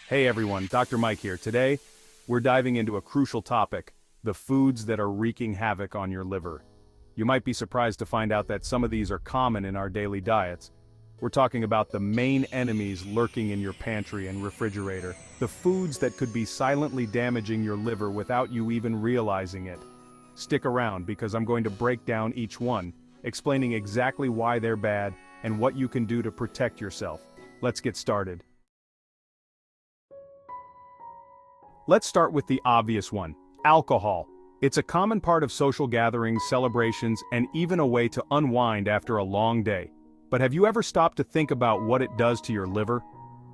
Hey everyone, Dr. Mike here. Today, we're diving into a crucial topic, the foods that are wreaking havoc on your liver. You might be surprised to find out that some of these are common in our daily diets. We're talking about the main enemies lurking in your pantry and refrigerator, the foods that could be silently damaging your liver without you even realizing it. Stick around because I'm going to break down each one, explaining exactly why they're bad and what you can do to protect yourself. Let's get started. Let's start with the obvious one, alcohol. It's a common part of social gatherings, celebrations, and even a way to unwind after a long day. But have you ever stopped to think about what it does to your liver?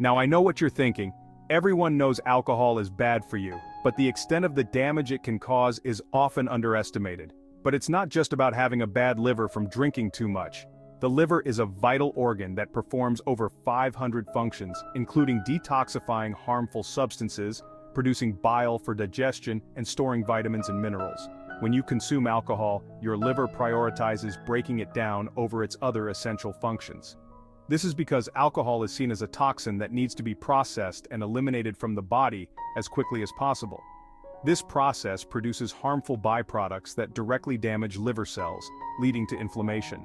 Now I know what you're thinking. Everyone knows alcohol is bad for you, but the extent of the damage it can cause is often underestimated. But it's not just about having a bad liver from drinking too much. The liver is a vital organ that performs over 500 functions, including detoxifying harmful substances, producing bile for digestion, and storing vitamins and minerals. When you consume alcohol, your liver prioritizes breaking it down over its other essential functions. This is because alcohol is seen as a toxin that needs to be processed and eliminated from the body as quickly as possible. This process produces harmful byproducts that directly damage liver cells, leading to inflammation.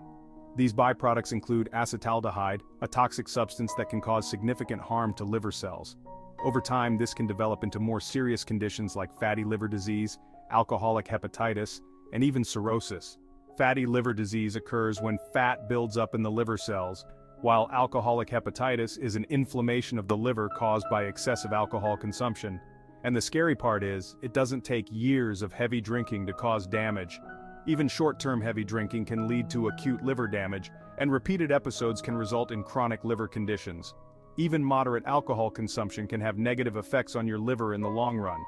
These byproducts include acetaldehyde, a toxic substance that can cause significant harm to liver cells. Over time, this can develop into more serious conditions like fatty liver disease, alcoholic hepatitis, and even cirrhosis. Fatty liver disease occurs when fat builds up in the liver cells, while alcoholic hepatitis is an inflammation of the liver caused by excessive alcohol consumption. And the scary part is, it doesn't take years of heavy drinking to cause damage. Even short-term heavy drinking can lead to acute liver damage, and repeated episodes can result in chronic liver conditions. Even moderate alcohol consumption can have negative effects on your liver in the long run.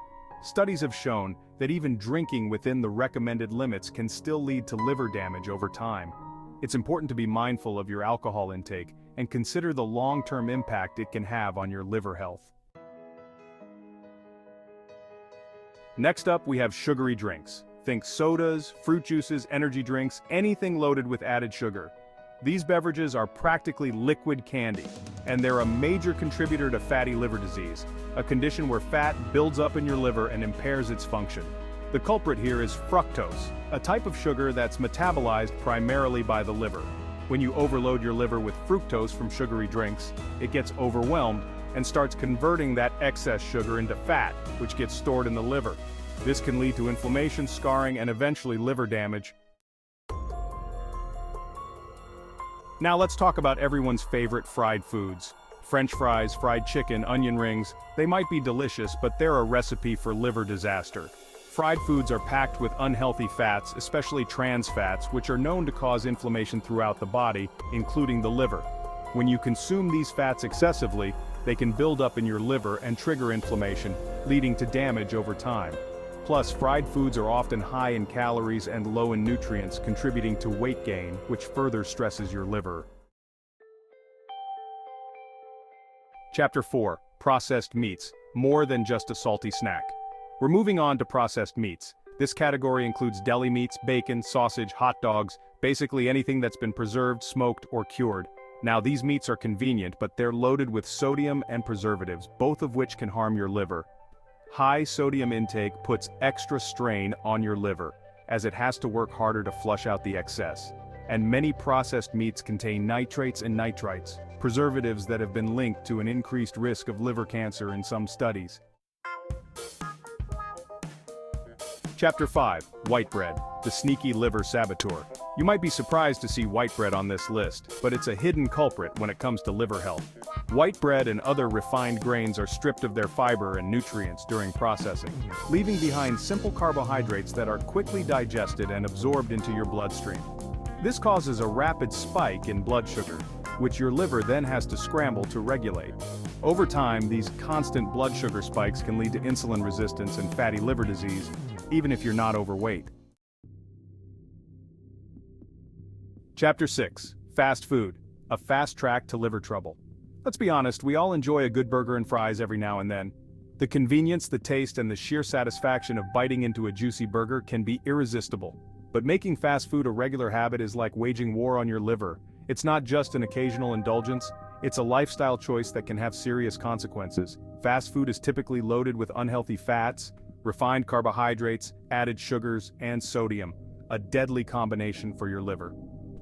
Studies have shown that even drinking within the recommended limits can still lead to liver damage over time. It's important to be mindful of your alcohol intake and consider the long-term impact it can have on your liver health. Next up, we have sugary drinks. Think sodas, fruit juices, energy drinks, anything loaded with added sugar. These beverages are practically liquid candy, and they're a major contributor to fatty liver disease, a condition where fat builds up in your liver and impairs its function. The culprit here is fructose, a type of sugar that's metabolized primarily by the liver. When you overload your liver with fructose from sugary drinks, it gets overwhelmed and starts converting that excess sugar into fat, which gets stored in the liver. This can lead to inflammation, scarring, and eventually liver damage. Now let's talk about everyone's favorite fried foods. French fries, fried chicken, onion rings, they might be delicious, but they're a recipe for liver disaster. Fried foods are packed with unhealthy fats, especially trans fats, which are known to cause inflammation throughout the body, including the liver. When you consume these fats excessively, they can build up in your liver and trigger inflammation, leading to damage over time. Plus, fried foods are often high in calories and low in nutrients, contributing to weight gain, which further stresses your liver. Chapter 4. Processed meats. More than just a salty snack. We're moving on to processed meats. This category includes deli meats, bacon, sausage, hot dogs, basically anything that's been preserved, smoked, or cured. Now these meats are convenient, but they're loaded with sodium and preservatives, both of which can harm your liver. High sodium intake puts extra strain on your liver, as it has to work harder to flush out the excess. And many processed meats contain nitrates and nitrites, preservatives that have been linked to an increased risk of liver cancer in some studies. Chapter 5. White bread, the sneaky liver saboteur. You might be surprised to see white bread on this list, but it's a hidden culprit when it comes to liver health. White bread and other refined grains are stripped of their fiber and nutrients during processing, leaving behind simple carbohydrates that are quickly digested and absorbed into your bloodstream. This causes a rapid spike in blood sugar, which your liver then has to scramble to regulate. Over time, these constant blood sugar spikes can lead to insulin resistance and fatty liver disease, even if you're not overweight. Chapter 6. Fast food, a fast track to liver trouble. Let's be honest, we all enjoy a good burger and fries every now and then. The convenience, the taste, and the sheer satisfaction of biting into a juicy burger can be irresistible. But making fast food a regular habit is like waging war on your liver. It's not just an occasional indulgence, It's a lifestyle choice that can have serious consequences. Fast food is typically loaded with unhealthy fats, refined carbohydrates, added sugars, and sodium, a deadly combination for your liver.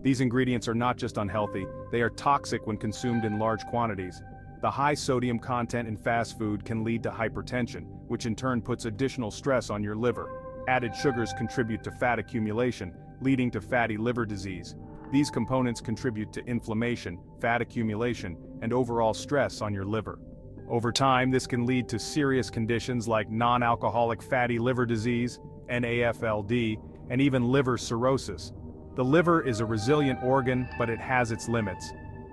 These ingredients are not just unhealthy, they are toxic when consumed in large quantities. The high sodium content in fast food can lead to hypertension, which in turn puts additional stress on your liver. Added sugars contribute to fat accumulation, leading to fatty liver disease. These components contribute to inflammation, fat accumulation, and overall stress on your liver. Over time, this can lead to serious conditions like non-alcoholic fatty liver disease, NAFLD, and even liver cirrhosis. The liver is a resilient organ, but it has its limits.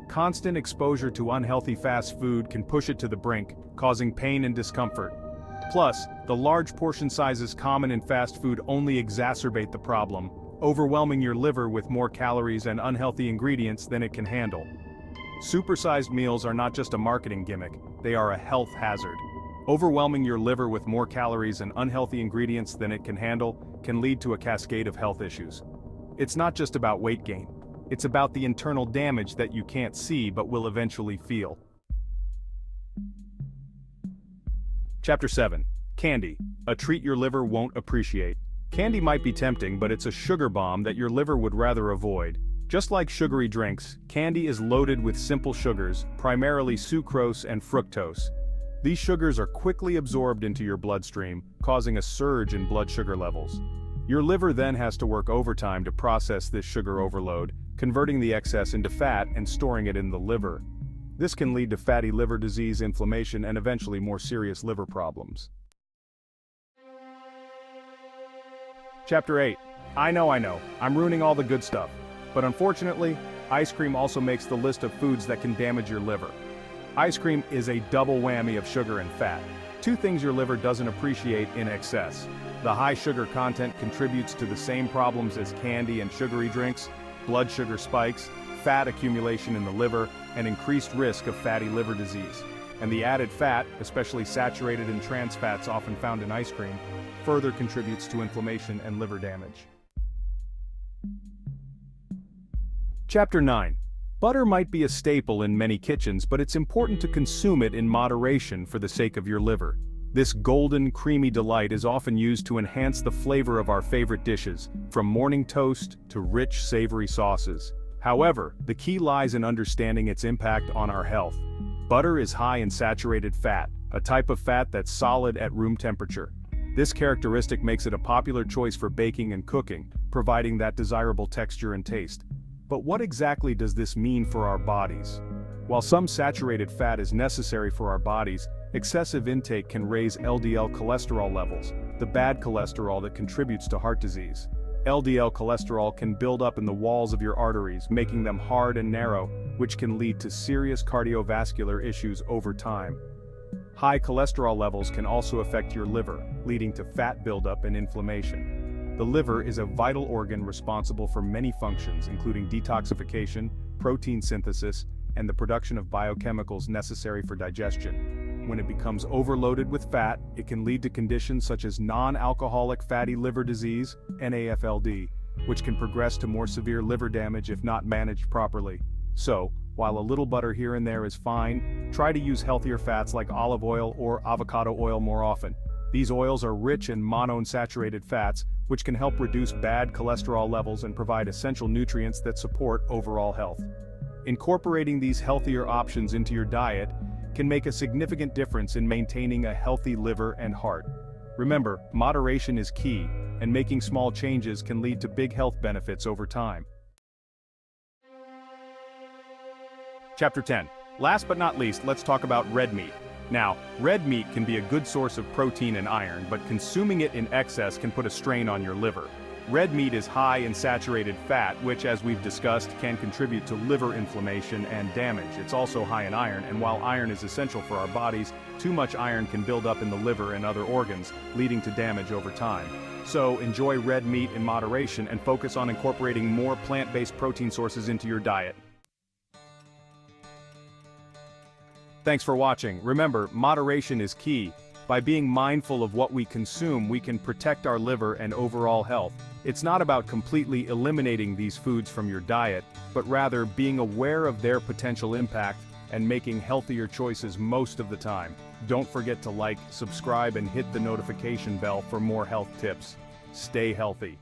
Constant exposure to unhealthy fast food can push it to the brink, causing pain and discomfort. Plus, the large portion sizes common in fast food only exacerbate the problem, overwhelming your liver with more calories and unhealthy ingredients than it can handle. Supersized meals are not just a marketing gimmick, they are a health hazard. Overwhelming your liver with more calories and unhealthy ingredients than it can handle can lead to a cascade of health issues. It's not just about weight gain. It's about the internal damage that you can't see but will eventually feel. Chapter 7. Candy, a treat your liver won't appreciate. Candy might be tempting, but it's a sugar bomb that your liver would rather avoid. Just like sugary drinks, candy is loaded with simple sugars, primarily sucrose and fructose. These sugars are quickly absorbed into your bloodstream, causing a surge in blood sugar levels. Your liver then has to work overtime to process this sugar overload, converting the excess into fat and storing it in the liver. This can lead to fatty liver disease, inflammation, and eventually more serious liver problems. Chapter 8. I know, I'm ruining all the good stuff. But unfortunately, ice cream also makes the list of foods that can damage your liver. Ice cream is a double whammy of sugar and fat, two things your liver doesn't appreciate in excess. The high sugar content contributes to the same problems as candy and sugary drinks: blood sugar spikes, fat accumulation in the liver, and increased risk of fatty liver disease. And the added fat, especially saturated and trans fats often found in ice cream, further contributes to inflammation and liver damage. Chapter 9. Butter might be a staple in many kitchens, but it's important to consume it in moderation for the sake of your liver. This golden, creamy delight is often used to enhance the flavor of our favorite dishes, from morning toast to rich, savory sauces. However, the key lies in understanding its impact on our health. Butter is high in saturated fat, a type of fat that's solid at room temperature. This characteristic makes it a popular choice for baking and cooking, providing that desirable texture and taste. But what exactly does this mean for our bodies? While some saturated fat is necessary for our bodies, excessive intake can raise LDL cholesterol levels, the bad cholesterol that contributes to heart disease. LDL cholesterol can build up in the walls of your arteries, making them hard and narrow, which can lead to serious cardiovascular issues over time. High cholesterol levels can also affect your liver, leading to fat buildup and inflammation. The liver is a vital organ responsible for many functions, including detoxification, protein synthesis, and the production of biochemicals necessary for digestion. When it becomes overloaded with fat, it can lead to conditions such as non-alcoholic fatty liver disease, NAFLD, which can progress to more severe liver damage if not managed properly. So, while a little butter here and there is fine, try to use healthier fats like olive oil or avocado oil more often. These oils are rich in monounsaturated fats, which can help reduce bad cholesterol levels and provide essential nutrients that support overall health. Incorporating these healthier options into your diet can make a significant difference in maintaining a healthy liver and heart. Remember, moderation is key, and making small changes can lead to big health benefits over time. Chapter 10. Last but not least, let's talk about red meat. Now, red meat can be a good source of protein and iron, but consuming it in excess can put a strain on your liver. Red meat is high in saturated fat, which, as we've discussed, can contribute to liver inflammation and damage. It's also high in iron, and while iron is essential for our bodies, too much iron can build up in the liver and other organs, leading to damage over time. So, enjoy red meat in moderation and focus on incorporating more plant-based protein sources into your diet. Thanks for watching. Remember, moderation is key. By being mindful of what we consume, we can protect our liver and overall health. It's not about completely eliminating these foods from your diet, but rather being aware of their potential impact and making healthier choices most of the time. Don't forget to like, subscribe, and hit the notification bell for more health tips. Stay healthy.